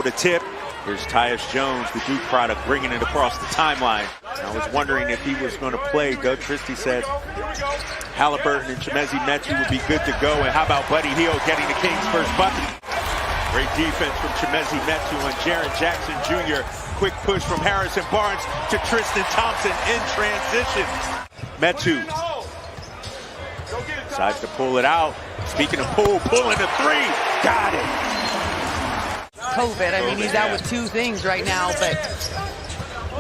able to tip. Here's Tyus Jones, the Duke product, bringing it across the timeline. I was wondering if he was going to play. Doug Christie said Halliburton and Chimezie Metu would be good to go. And how about Buddy Hield getting the Kings' first bucket? Great defense from Chimezie Metu and Jaren Jackson Jr. Quick push from Harrison Barnes to Tristan Thompson in transition. Metu decides to pull it out. Speaking of pulling a three. Got it. COVID. I mean, he's out with two things right now, but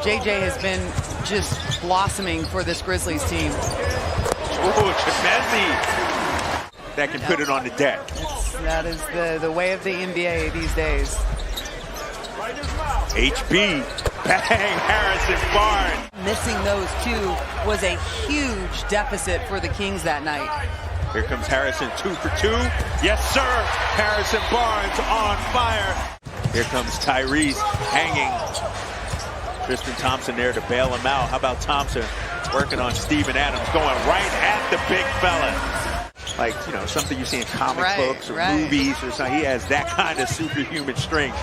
JJ has been just blossoming for this Grizzlies team. Oh, Chimezie. That can put it on the deck. That is the way of the NBA these days. HB. Bang, Harrison Barnes. Missing those two was a huge deficit for the Kings that night. Here comes Harrison, 2 for 2. Yes, sir. Harrison Barnes on fire. Here comes Tyrese hanging. Tristan Thompson there to bail him out. How about Thompson working on Steven Adams, going right at the big fella. Like, you know, something you see in comic books or movies or something. He has that kind of superhuman strength.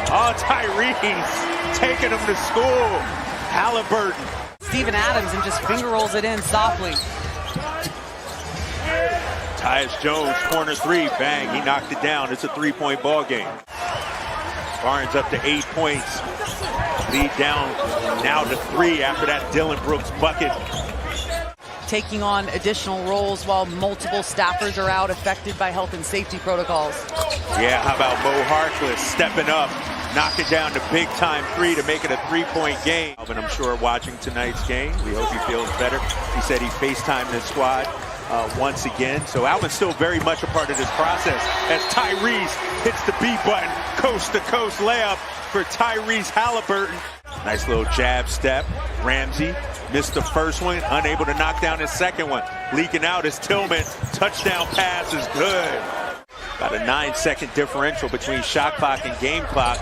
Oh, Tyrese taking him to school. Halliburton. Steven Adams and just finger rolls it in softly. Tyus Jones, corner three, bang, he knocked it down. It's a three-point ball game. Barnes up to 8 points. Lead down now to 3 after that Dylan Brooks bucket. Taking on additional roles while multiple staffers are out affected by health and safety protocols. Yeah, how about Mo Harkless stepping up, knocking down the big-time 3 to make it a 3-point game. Alvin, I'm sure, watching tonight's game. We hope he feels better. He said he FaceTimed his squad once again. So Alvin's still very much a part of this process as Tyrese hits the B button. Coast-to-coast layup for Tyrese Halliburton. Nice little jab step. Ramsey missed the first one, unable to knock down his second one. Leaking out is Tillman. Touchdown pass is good. About a 9-second differential between shot clock and game clock.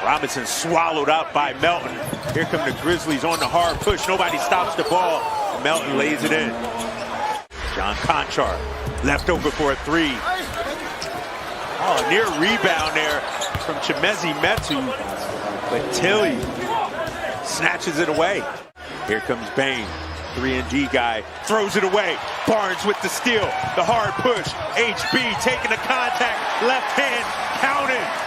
Robinson swallowed up by Melton. Here come the Grizzlies on the hard push. Nobody stops the ball. Melton lays it in. John Conchar left over for a 3. Oh, near rebound there from Chimezie Metu. But Tilly snatches it away. Here comes Bain. 3-and-D guy throws it away. Barnes with the steal. The hard push. HB taking the contact. Left hand counted.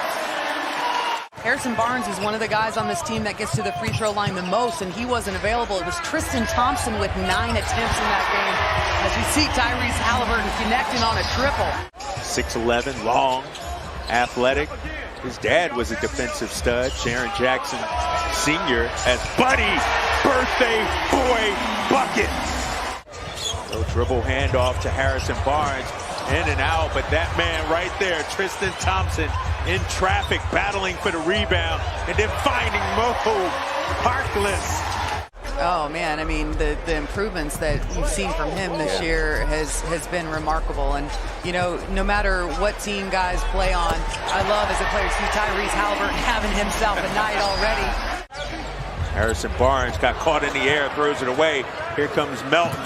Harrison Barnes is one of the guys on this team that gets to the free throw line the most, and he wasn't available. It was Tristan Thompson with 9 attempts in that game. As you see Tyrese Halliburton connecting on a triple. 6'11", long, athletic. His dad was a defensive stud, Jaren Jackson Sr. as Buddy, birthday boy bucket. No dribble handoff to Harrison Barnes. In and out, but that man right there, Tristan Thompson, in traffic, battling for the rebound, and then finding Mo Harkless. Oh man, I mean the improvements that you've seen from him this year has been remarkable. And you know, no matter what team guys play on, I love as a player to see Tyrese Halliburton having himself a night already. Harrison Barnes got caught in the air, throws it away. Here comes Melton.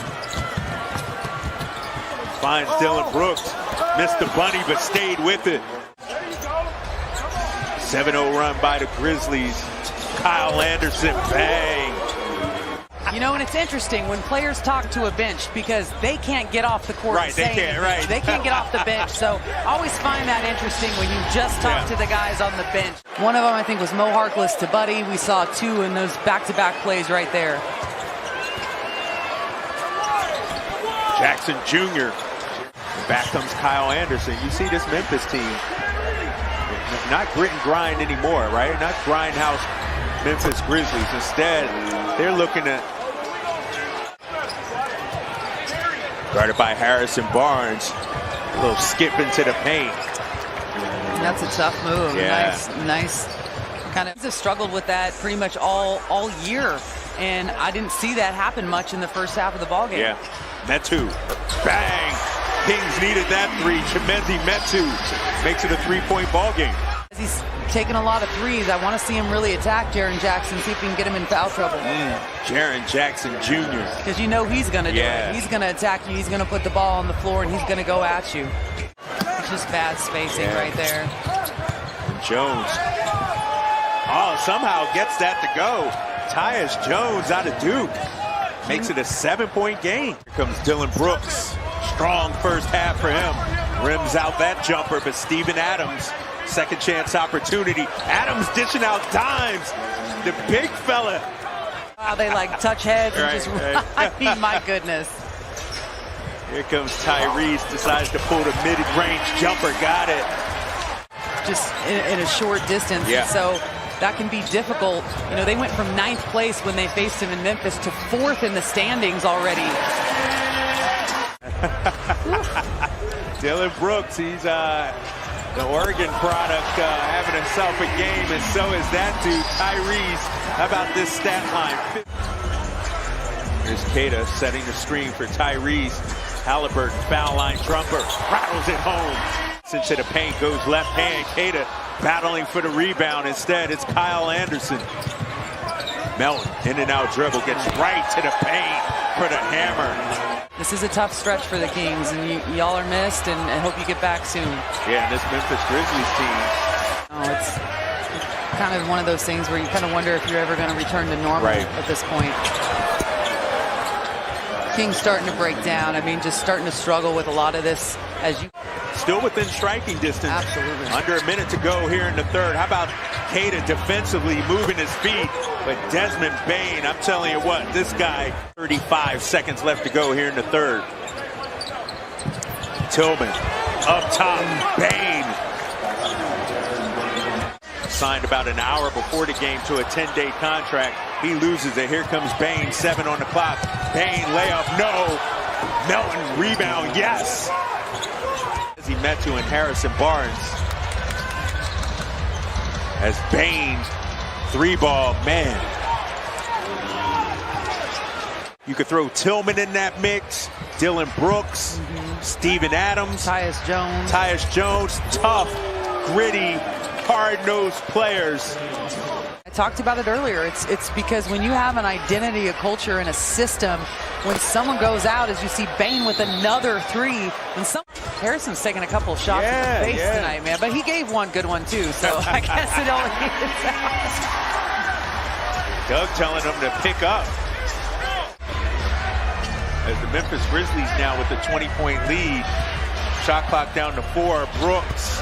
Finds Dylan Brooks. Missed the bunny, but stayed with it. 7-0 run by the Grizzlies. Kyle Anderson, bang. You know, and it's interesting when players talk to a bench because they can't get off the court. Right, they can't, They can't get off the bench. So I always find that interesting when you just talk to the guys on the bench. One of them, I think, was Mo Harkless to Buddy. We saw 2 in those back-to-back plays right there. Jackson Jr. Back comes Kyle Anderson. You see this Memphis team, not grit and grind anymore, right? Not grindhouse Memphis Grizzlies. Instead, they're looking at, guarded by Harrison Barnes, a little skip into the paint. That's a tough move. Yeah. Nice. Kind of just struggled with that pretty much all year, and I didn't see that happen much in the first half of the ballgame. Yeah, Metu, bang. Kings needed that 3. Chimezie Metu makes it a 3-point ball game. He's taking a lot of threes. I want to see him really attack Jaren Jackson, see if we can get him in foul trouble. Jaren Jackson Jr. Because you know he's going to do it. He's going to attack you. He's going to put the ball on the floor, and he's going to go at you. It's just bad spacing right there. Jones. Oh, somehow gets that to go. Tyus Jones out of Duke. Makes it a 7-point game. Here comes Dylan Brooks. Strong first half for him. Rims out that jumper, but Steven Adams, second chance opportunity. Adams dishing out dimes. The big fella. Wow, they like touch heads and just, I mean, my goodness. Here comes Tyrese, decides to pull the mid-range jumper, got it. Just in a short distance, yeah. So that can be difficult. You know, they went from 9th place when they faced him in Memphis to 4th in the standings already. Dylan Brooks, he's the Oregon product, having himself a game, and so is that dude, Tyrese. How about this stat line? Here's Keita setting the screen for Tyrese. Halliburton, foul line jumper, rattles it home. Into the paint, goes left hand. Keita battling for the rebound. Instead, it's Kyle Anderson. Melton, in and out dribble, gets right to the paint for the hammer. This is a tough stretch for the Kings, and y'all are missed, and I hope you get back soon. Yeah, and this Memphis Grizzlies team. Oh, it's kind of one of those things where you kind of wonder if you're ever going to return to normal at this point. Kings starting to break down. I mean, just starting to struggle with a lot of this as you... Still within striking distance. Absolutely. Under a minute to go here in the third. How about Keita defensively moving his feet? But Desmond Bane, I'm telling you what, this guy, 35 seconds left to go here in the third. Tillman up top, Bane. Signed about an hour before the game to a 10-day contract. He loses it. Here comes Bane, 7 on the clock. Bane layup, no. Melton rebound, yes. As he met to in Harrison Barnes. As Bane, 3-ball, man. You could throw Tillman in that mix. Dylan Brooks, Steven Adams. Tyus Jones, tough, gritty, hard-nosed players. I talked about it earlier. It's because when you have an identity, a culture, and a system, when someone goes out, as you see Bane with another 3, when Harrison's taking a couple of shots in the face tonight, man, but he gave one good one too, so I guess it only is out. Doug telling them to pick up. As the Memphis Grizzlies now with a 20-point lead. Shot clock down to 4. Brooks.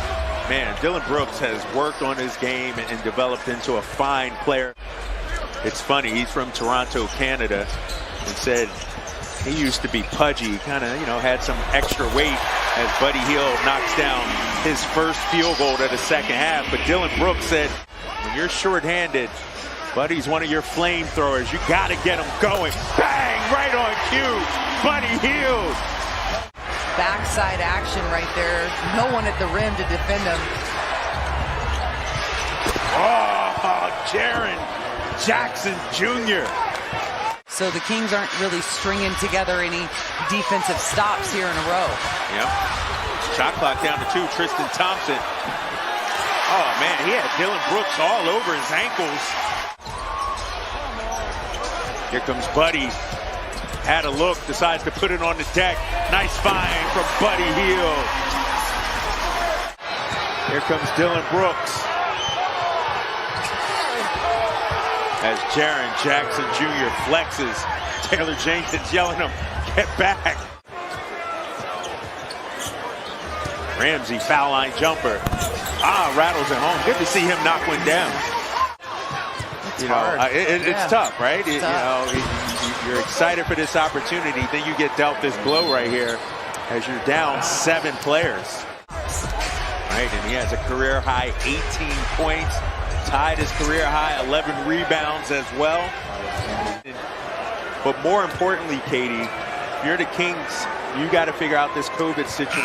Man, Dylan Brooks has worked on his game and developed into a fine player. It's funny, he's from Toronto, Canada, and said he used to be pudgy, kind of, had some extra weight as Buddy Hield knocks down his first field goal of the second half. But Dylan Brooks said, when you're shorthanded, Buddy's one of your flamethrowers. You got to get him going. Bang! Right on cue. Buddy Hield. Backside action right there. No one at the rim to defend him. Oh, Jaren Jackson Jr. So the Kings aren't really stringing together any defensive stops here in a row. Yep. Shot clock down to 2. Tristan Thompson. Oh, man, he had Dylan Brooks all over his ankles. Here comes Buddy. Had a look, decides to put it on the deck. Nice find from Buddy Hield. Here comes Dylan Brooks. As Jaren Jackson Jr. flexes. Taylor Jenkins yelling him, get back. Ramsey, foul line jumper. Rattles it home. Good to see him knock one down. It's tough, right? It's tough. You're excited for this opportunity, then you get dealt this blow right here as you're down 7 players. Right, and he has a career high 18 points, tied his career high 11 rebounds as well. But more importantly, Katie, if you're the Kings, you got to figure out this COVID situation.